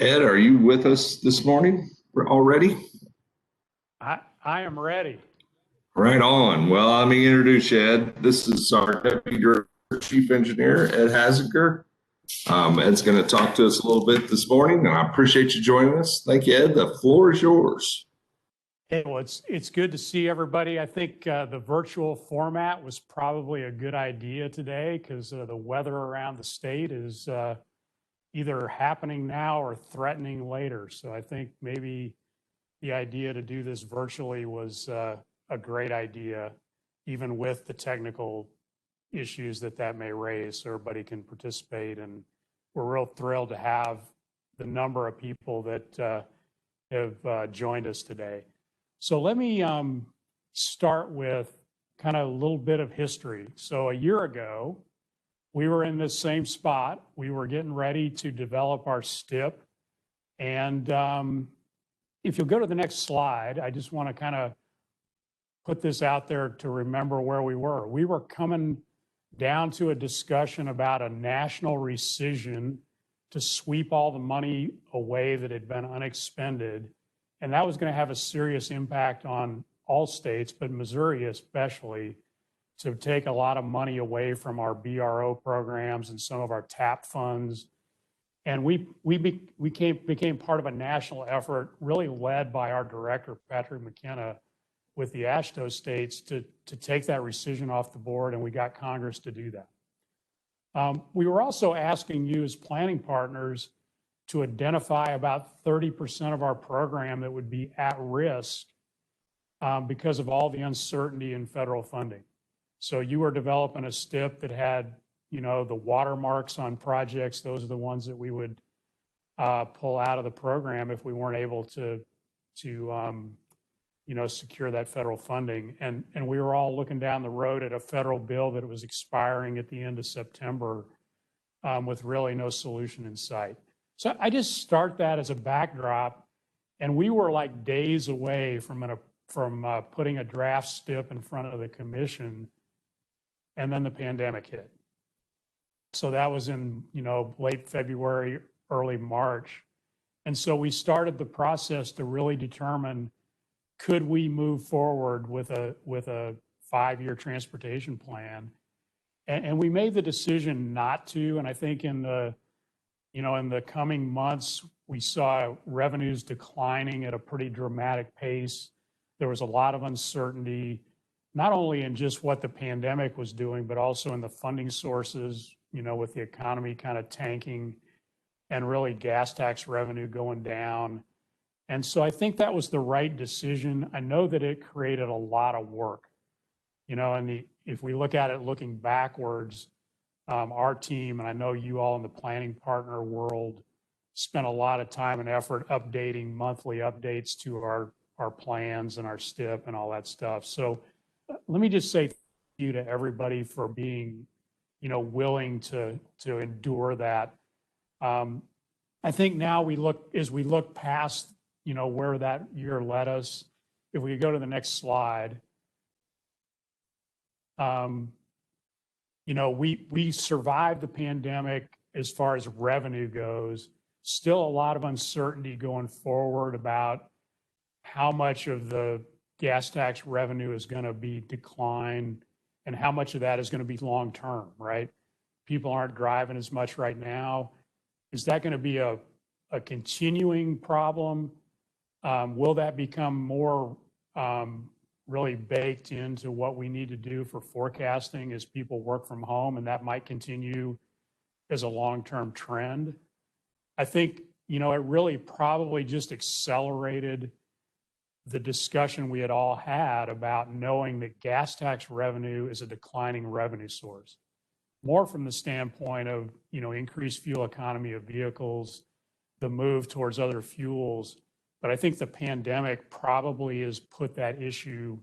Ed, are you with us this morning already? I am ready. Right on. Well, let me introduce you, Ed. This is our Deputy Director, Chief Engineer, Ed Haziker. Ed's going to talk to us a little bit this morning, and I appreciate you joining us. Thank you, Ed. The floor is yours. Hey, well, it's good to see everybody. I think the virtual format was probably a good idea today because the weather around the state is either happening now or threatening later. So I think maybe the idea to do this virtually was a great idea, even with the technical issues that may raise, so everybody can participate. And we're real thrilled to have the number of people that have joined us today. So let me start with kind of a little bit of history. So a year ago, we were in this same spot. We were getting ready to develop our STIP. And if you'll go to the next slide, I just want to kind of put this out there to remember where we were. We were coming down to a discussion about a national rescission to sweep all the money away that had been unexpended. And that was going to have a serious impact on all states, but Missouri especially, to take a lot of money away from our BRO programs and some of our TAP funds. And we became part of a national effort, really led by our director, Patrick McKenna, with the AASHTO states to take that rescission off the board, and we got Congress to do that. We were also asking you as planning partners to identify about 30% of our program that would be at risk because of all the uncertainty in federal funding. So you were developing a STIP that had, the watermarks on projects. Those are the ones that we would pull out of the program if we weren't able to secure that federal funding. And we were all looking down the road at a federal bill that was expiring at the end of September with really no solution in sight. So I just start that as a backdrop, and we were like days away from putting a draft STIP in front of the commission, and then the pandemic hit. So that was in late February, early March, and so we started the process to really determine, could we move forward with a 5-year transportation plan, and we made the decision not to. And I think in the coming months, we saw revenues declining at a pretty dramatic pace. There was a lot of uncertainty, not only in just what the pandemic was doing, but also in the funding sources, with the economy kind of tanking and really gas tax revenue going down. And so I think that was the right decision. I know that it created a lot of work, and if we look at it looking backwards, our team, and I know you all in the planning partner world, spent a lot of time and effort updating monthly updates to our plans and our STIP and all that stuff. So let me just say thank you to everybody for being, willing to endure that. I think now as we look past, where that year led us, if we go to the next slide, we survived the pandemic as far as revenue goes. Still a lot of uncertainty going forward about how much of the gas tax revenue is going to be declined and how much of that is going to be long-term, right? People aren't driving as much right now. Is that going to be a continuing problem? Will that become more really baked into what we need to do for forecasting as people work from home, and that might continue as a long-term trend? I think, it really probably just accelerated the discussion we had all had about knowing that gas tax revenue is a declining revenue source, more from the standpoint of, increased fuel economy of vehicles, the move towards other fuels. But I think the pandemic probably has put that issue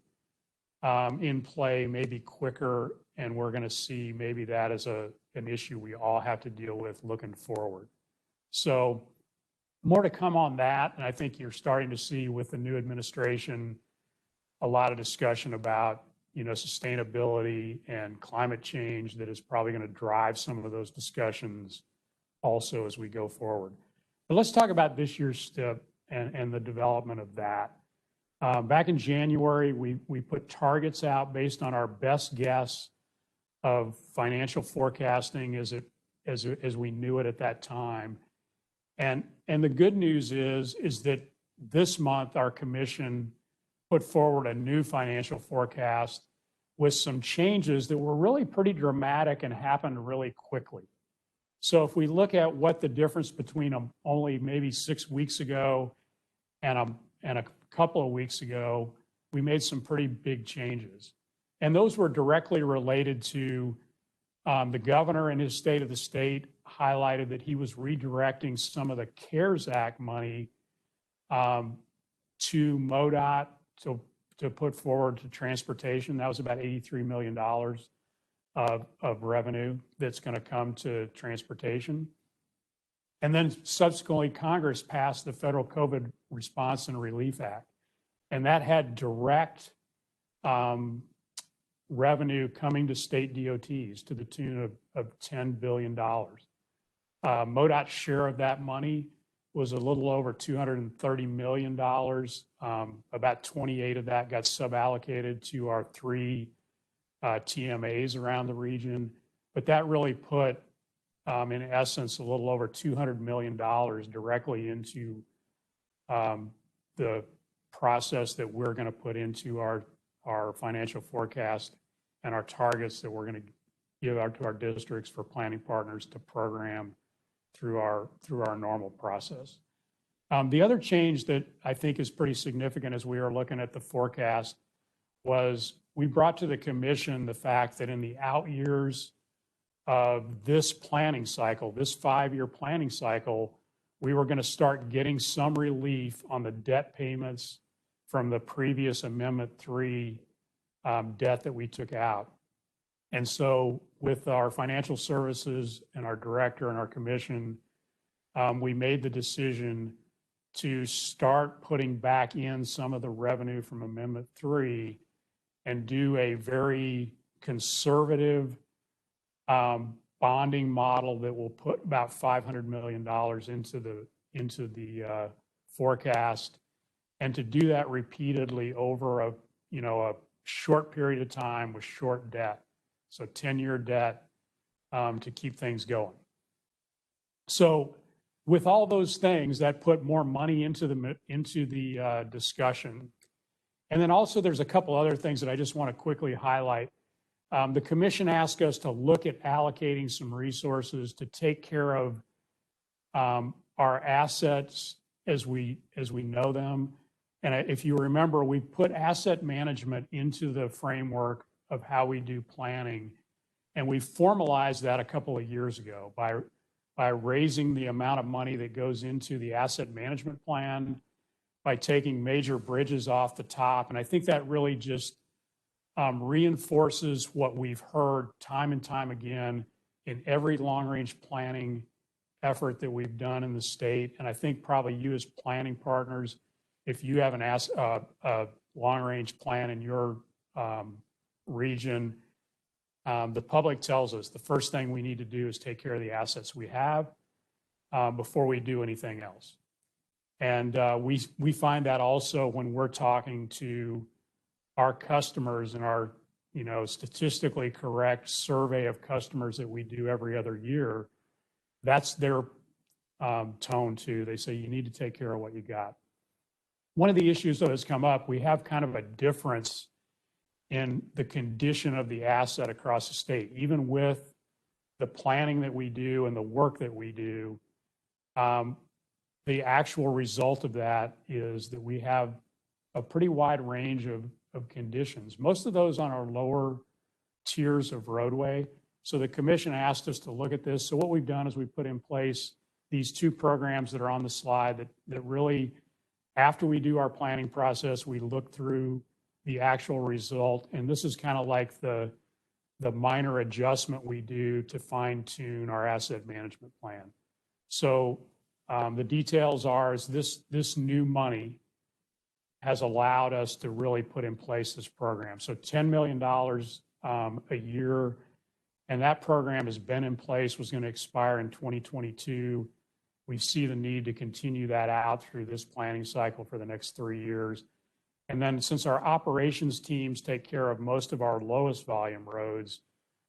in play maybe quicker, and we're going to see maybe that as an issue we all have to deal with looking forward. So more to come on that, and I think you're starting to see with the new administration a lot of discussion about sustainability and climate change that is probably going to drive some of those discussions also as we go forward. But let's talk about this year's STIP and the development of that. Back in January, we put targets out based on our best guess of financial forecasting as we knew it at that time. And the good news is that this month our commission put forward a new financial forecast with some changes that were really pretty dramatic and happened really quickly. So if we look at what the difference between only maybe 6 weeks ago and a couple of weeks ago, we made some pretty big changes. And those were directly related to the governor in his state of the state highlighted that he was redirecting some of the CARES Act money to MoDOT to put forward to transportation. That was about $83 million of revenue that's going to come to transportation. And then subsequently, Congress passed the Federal COVID Response and Relief Act. And that had direct revenue coming to state DOTs to the tune of $10 billion. MoDOT's share of that money was a little over $230 million. About 28 of that got suballocated to our 3 TMAs around the region. But that really put, in essence, a little over $200 million directly into the process that we're going to put into our financial forecast and our targets that we're going to give out to our districts for planning partners to program through our normal process. The other change that I think is pretty significant as we are looking at the forecast was we brought to the commission the fact that in the out years of this planning cycle, this 5-year planning cycle, we were going to start getting some relief on the debt payments from the previous Amendment 3 debt that we took out. And so with our financial services and our director and our commission, we made the decision to start putting back in some of the revenue from Amendment 3 and do a very conservative bonding model that will put about $500 million into the forecast, and to do that repeatedly over a short period of time with short debt. So 10-year debt to keep things going. So with all those things, that put more money into the discussion. And then also there's a couple other things that I just want to quickly highlight. The commission asked us to look at allocating some resources to take care of our assets as we know them. And if you remember, we put asset management into the framework of how we do planning. And we formalized that a couple of years ago by raising the amount of money that goes into the asset management plan, by taking major bridges off the top. And I think that really just reinforces what we've heard time and time again in every long-range planning effort that we've done in the state. And I think probably you as planning partners, if you have a long-range plan in your region, the public tells us the first thing we need to do is take care of the assets we have before we do anything else. And we find that also when we're talking to our customers and our statistically correct survey of customers that we do every other year. That's their tone too. They say you need to take care of what you got. One of the issues that has come up, we have kind of a difference in the condition of the asset across the state. Even with the planning that we do and the work that we do, the actual result of that is that we have a pretty wide range of conditions. Most of those on our lower tiers of roadway. So the commission asked us to look at this. So what we've done is we put in place these 2 programs that are on the slide that really, after we do our planning process, we look through the actual result. And this is kind of like the minor adjustment we do to fine tune our asset management plan. So the details are is this new money has allowed us to really put in place this program. So $10 million a year, and that program has been in place, was going to expire in 2022. We see the need to continue that out through this planning cycle for the next 3 years. And then since our operations teams take care of most of our lowest volume roads,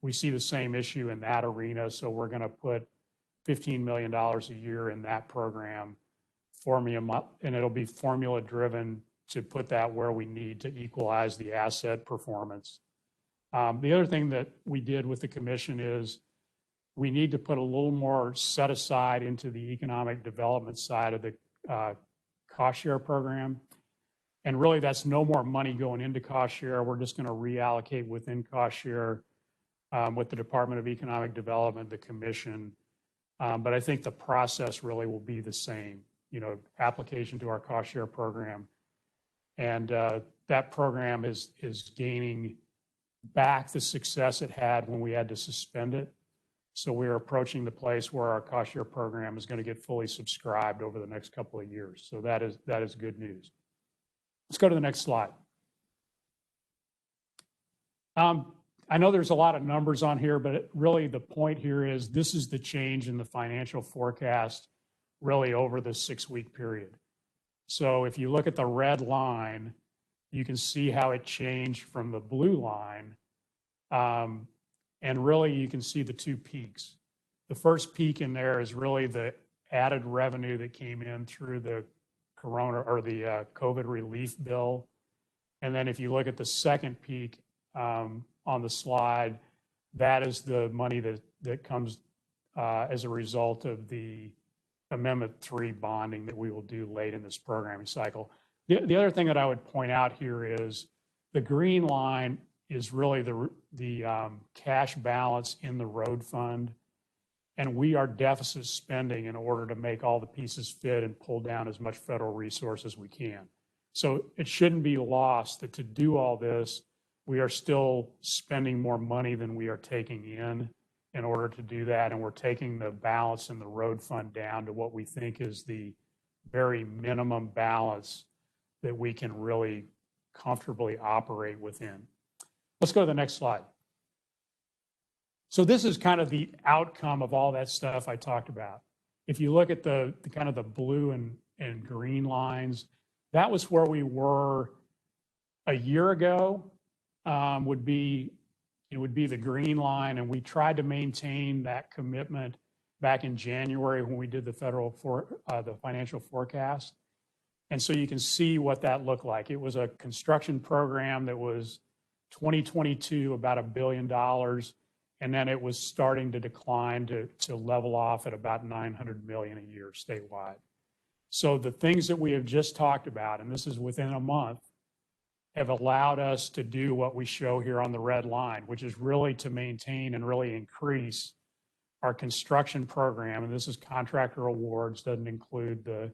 we see the same issue in that arena. So we're going to put $15 million a year in that program, and it'll be formula driven to put that where we need to equalize the asset performance. The other thing that we did with the commission is we need to put a little more set aside into the economic development side of the cost share program. And really that's no more money going into cost share. We're just going to reallocate within cost share with the Department of Economic Development, the commission. But I think the process really will be the same, application to our cost share program. And that program is gaining back the success it had when we had to suspend it. So we're approaching the place where our cost share program is going to get fully subscribed over the next couple of years. So that is good news. Let's go to the next slide. I know there's a lot of numbers on here, but really the point here is this is the change in the financial forecast really over the 6-week period. So if you look at the red line, you can see how it changed from the blue line. And really you can see the two peaks. The first peak in there is really the added revenue that came in through the Corona or the COVID relief bill. And then if you look at the second peak on the slide, that is the money that comes as a result of the Amendment 3 bonding that we will do late in this programming cycle. The other thing that I would point out here is the green line is really the cash balance in the road fund. And we are deficit spending in order to make all the pieces fit and pull down as much federal resource as we can. So it shouldn't be lost that to do all this, we are still spending more money than we are taking in order to do that. And we're taking the balance in the road fund down to what we think is the very minimum balance that we can really comfortably operate within. Let's go to the next slide. So this is kind of the outcome of all that stuff I talked about. If you look at the kind of the blue and green lines, that was where we were a year ago. Would be the green line, and we tried to maintain that commitment back in January when we did the the financial forecast. And so you can see what that looked like. It was a construction program that was 2022 about $1 billion, and then it was starting to decline to level off at about $900 million a year statewide. So the things that we have just talked about, and this is within a month, have allowed us to do what we show here on the red line, which is really to maintain and really increase our construction program. And this is contractor awards, doesn't include the,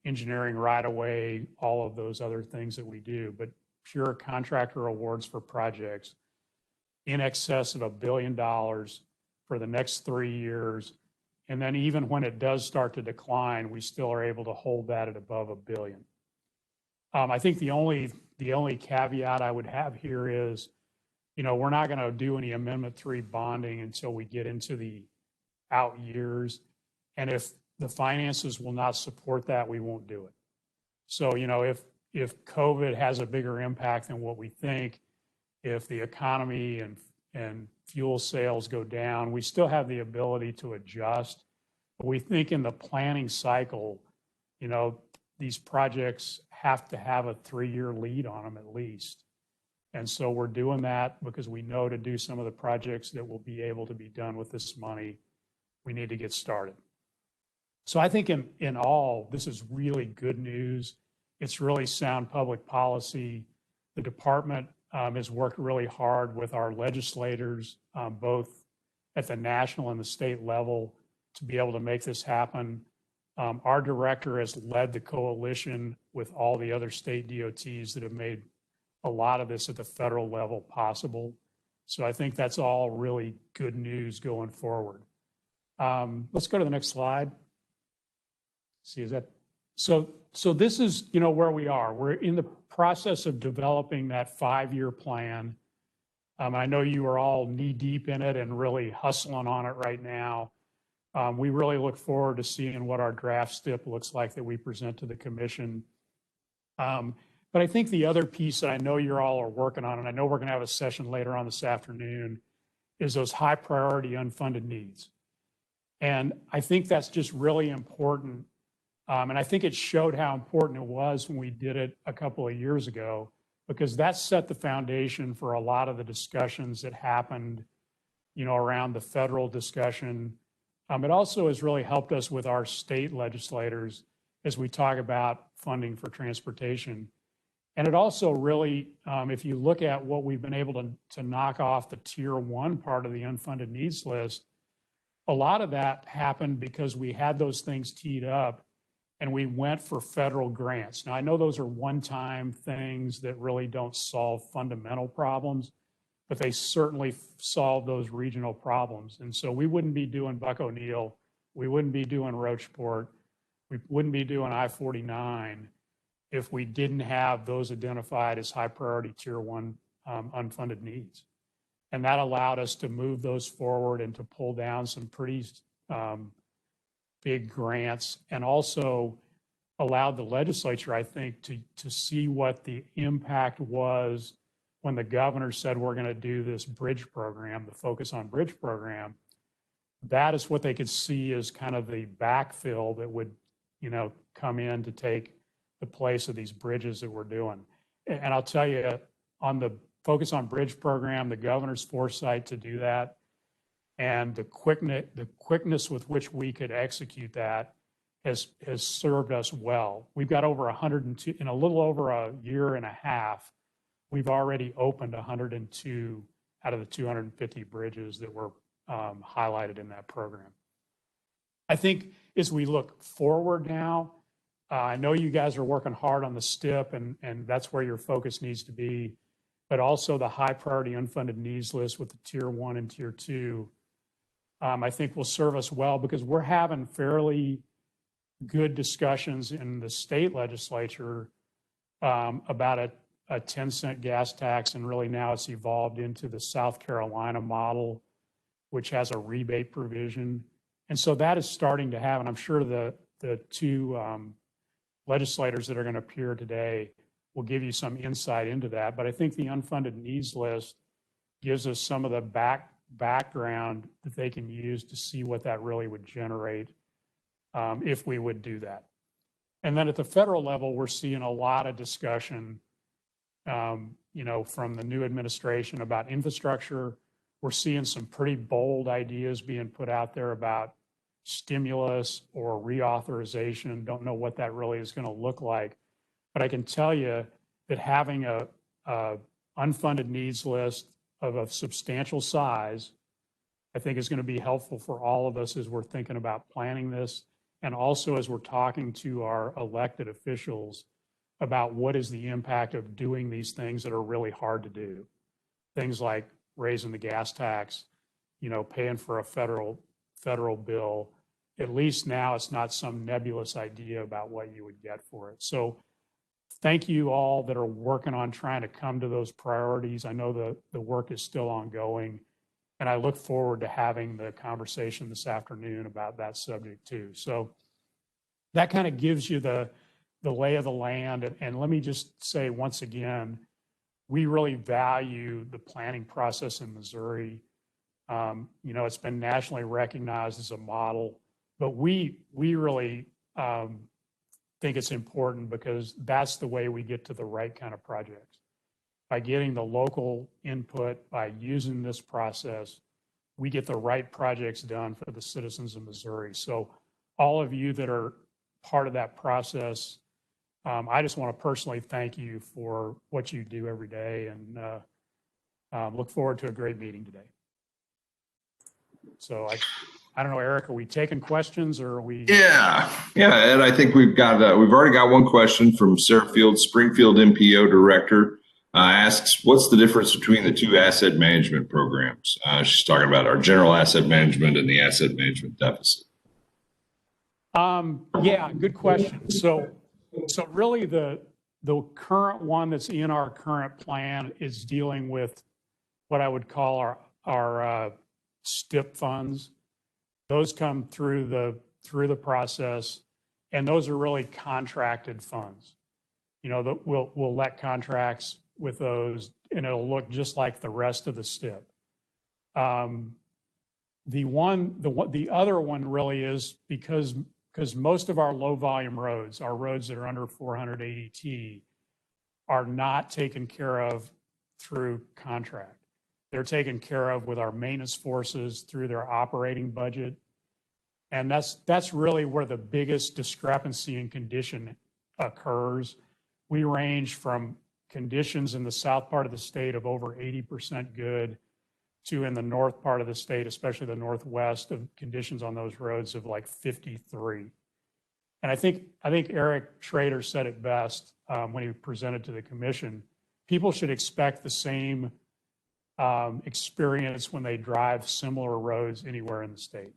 engineering right away, all of those other things that we do, but pure contractor awards for projects in excess of $1 billion for the next 3 years. And then even when it does start to decline, we still are able to hold that at above $1 billion. I think the only caveat I would have here is, we're not going to do any Amendment 3 bonding until we get into the out years. And if the finances will not support that, we won't do it. So, if COVID has a bigger impact than what we think, if the economy and fuel sales go down, we still have the ability to adjust. But we think in the planning cycle, these projects have to have a 3-year lead on them at least. And so we're doing that because we know to do some of the projects that will be able to be done with this money, we need to get started. So I think in all, this is really good news. It's really sound public policy. The department has worked really hard with our legislators, both at the national and the state level, to be able to make this happen. Our director has led the coalition with all the other state DOTs that have made a lot of this at the federal level possible. So I think that's all really good news going forward. Let's go to the next slide. See, is that so this is where we are. We're in the process of developing that 5-year plan. I know you are all knee deep in it and really hustling on it right now. We really look forward to seeing what our draft STIP looks like that we present to the commission. But I think the other piece that I know you all are working on, and I know we're going to have a session later on this afternoon, is those high priority unfunded needs. And I think that's just really important. And I think it showed how important it was when we did it a couple of years ago, because that set the foundation for a lot of the discussions that happened, around the federal discussion. It also has really helped us with our state legislators as we talk about funding for transportation. And it also really, if you look at what we've been able to knock off the tier 1 part of the unfunded needs list, a lot of that happened because we had those things teed up and we went for federal grants. Now, I know those are one-time things that really don't solve fundamental problems, but they certainly solve those regional problems. And so we wouldn't be doing Buck O'Neill, we wouldn't be doing Roachport, we wouldn't be doing I-49 if we didn't have those identified as high priority tier 1 unfunded needs. And that allowed us to move those forward and to pull down some pretty big grants, and also allowed the legislature, I think, to see what the impact was when the governor said we're going to do this bridge program, the Focus on Bridge program. That is what they could see as kind of the backfill that would, come in to take the place of these bridges that we're doing. And I'll tell you, on the Focus on Bridge program, the governor's foresight to do that, and the quickness with which we could execute that has served us well. We've got over 102, in a little over a year and a half, we've already opened 102 out of the 250 bridges that were highlighted in that program. I think as we look forward now, I know you guys are working hard on the STIP, and that's where your focus needs to be, but also the high priority unfunded needs list with the tier 1 and tier 2, I think will serve us well, because we're having fairly good discussions in the state legislature about a 10-cent gas tax, and really now it's evolved into the South Carolina model, which has a rebate provision. And so that is starting to happen. I'm sure the two legislators that are going to appear today will give you some insight into that. But I think the unfunded needs list gives us some of the background that they can use to see what that really would generate if we would do that. And then at the federal level, we're seeing a lot of discussion, from the new administration about infrastructure. We're seeing some pretty bold ideas being put out there about stimulus or reauthorization. Don't know what that really is going to look like. But I can tell you that having a unfunded needs list of a substantial size, I think is going to be helpful for all of us as we're thinking about planning this, and also as we're talking to our elected officials about what is the impact of doing these things that are really hard to do. Things like raising the gas tax, paying for a federal bill. At least now it's not some nebulous idea about what you would get for it. So thank you all that are working on trying to come to those priorities. I know the work is still ongoing, and I look forward to having the conversation this afternoon about that subject too. So that kind of gives you the lay of the land. And let me just say once again, we really value the planning process in Missouri. It's been nationally recognized as a model, but we really think it's important, because that's the way we get to the right kind of projects. By getting the local input, by using this process, we get the right projects done for the citizens of Missouri. So all of you that are part of that process, I just want to personally thank you for what you do every day, and look forward to a great meeting today. So I don't know, Eric, are we taking questions, or are we? Yeah, Ed, I think we've already got one question from Sarah Field, Springfield MPO Director. Asks, what's the difference between the two asset management programs? She's talking about our general asset management and the asset management deficit. Yeah, good question. So really the current one that's in our current plan is dealing with what I would call our STIP funds. Those come through the process, and those are really contracted funds. We'll let contracts with those, and it'll look just like the rest of the STIP. The other one really is because most of our low volume roads, our roads that are under 400 ADT, are not taken care of through contract. They're taken care of with our maintenance forces through their operating budget. And that's really where the biggest discrepancy in condition occurs. We range from conditions in the south part of the state of over 80% good to in the north part of the state, especially the northwest, of conditions on those roads of like 53. And I think Eric Schrader said it best when he presented to the commission. People should expect the same experience when they drive similar roads anywhere in the state.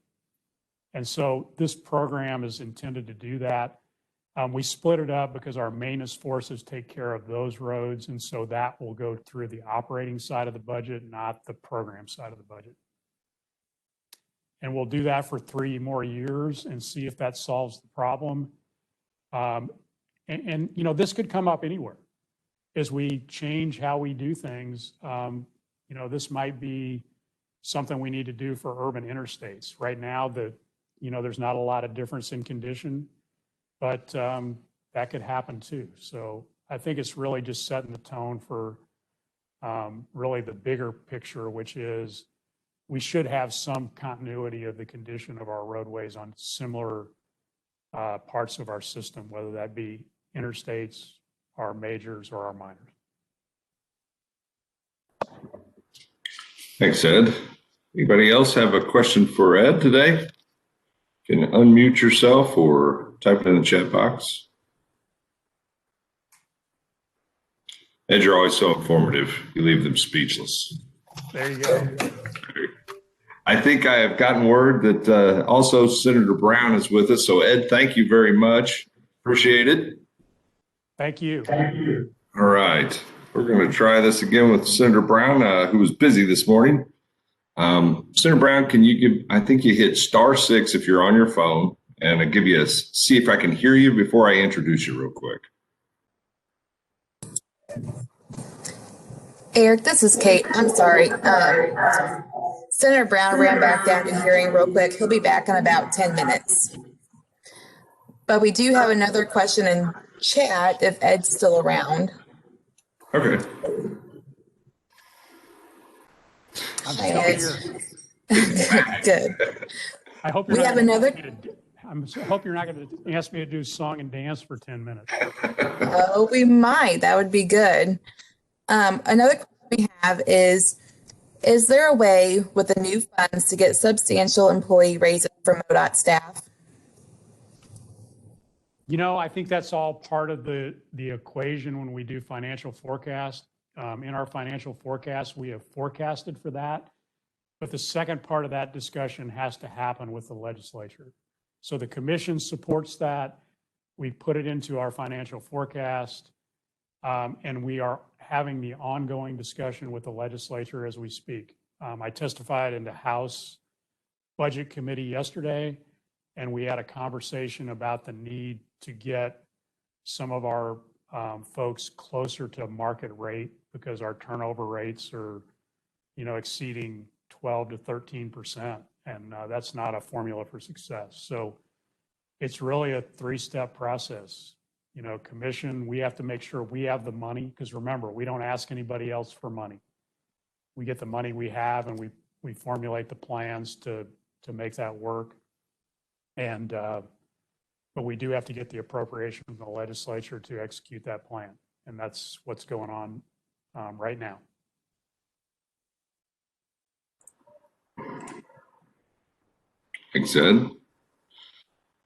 And so this program is intended to do that. We split it up because our maintenance forces take care of those roads. And so that will go through the operating side of the budget, not the program side of the budget. And we'll do that for 3 more years and see if that solves the problem. This could come up anywhere as we change how we do things. This might be something we need to do for urban interstates. Right now, there's not a lot of difference in condition, but that could happen too. So I think it's really just setting the tone for really the bigger picture, which is we should have some continuity of the condition of our roadways on similar parts of our system, whether that be interstates, our majors, or our minors. Thanks, Ed. Anybody else have a question for Ed today? You can unmute yourself or type it in the chat box. Ed, you're always so informative. You leave them speechless. There you go. I think I have gotten word that also Senator Brown is with us. So Ed, thank you very much. Appreciate it. Thank you. All right. We're going to try this again with Senator Brown, who was busy this morning. Senator Brown, can you give, I think you hit *6 if you're on your phone, and I'll give you see if I can hear you before I introduce you real quick. Eric, this is Kate. I'm sorry. Senator Brown ran back down to hearing real quick. He'll be back in about 10 minutes. But we do have another question in chat if Ed's still around. Okay. I'm still here. Good. I hope you're not going to ask me to do song and dance for 10 minutes. Oh, we might. That would be good. Another question we have is there a way with the new funds to get substantial employee raises for MoDOT staff? I think that's all part of the equation when we do financial forecast. In our financial forecast, we have forecasted for that. But the second part of that discussion has to happen with the legislature. So the commission supports that. We put it into our financial forecast. And we are having the ongoing discussion with the legislature as we speak. I testified in the House Budget Committee yesterday, and we had a conversation about the need to get some of our folks closer to market rate because our turnover rates are, exceeding 12 to 13%, and that's not a formula for success. So it's really a 3-step process. Commission, we have to make sure we have the money, because remember, we don't ask anybody else for money. We get the money we have, and we formulate the plans to make that work. And but we do have to get the appropriation from the legislature to execute that plan, and that's what's going on right now. Thanks, Ed.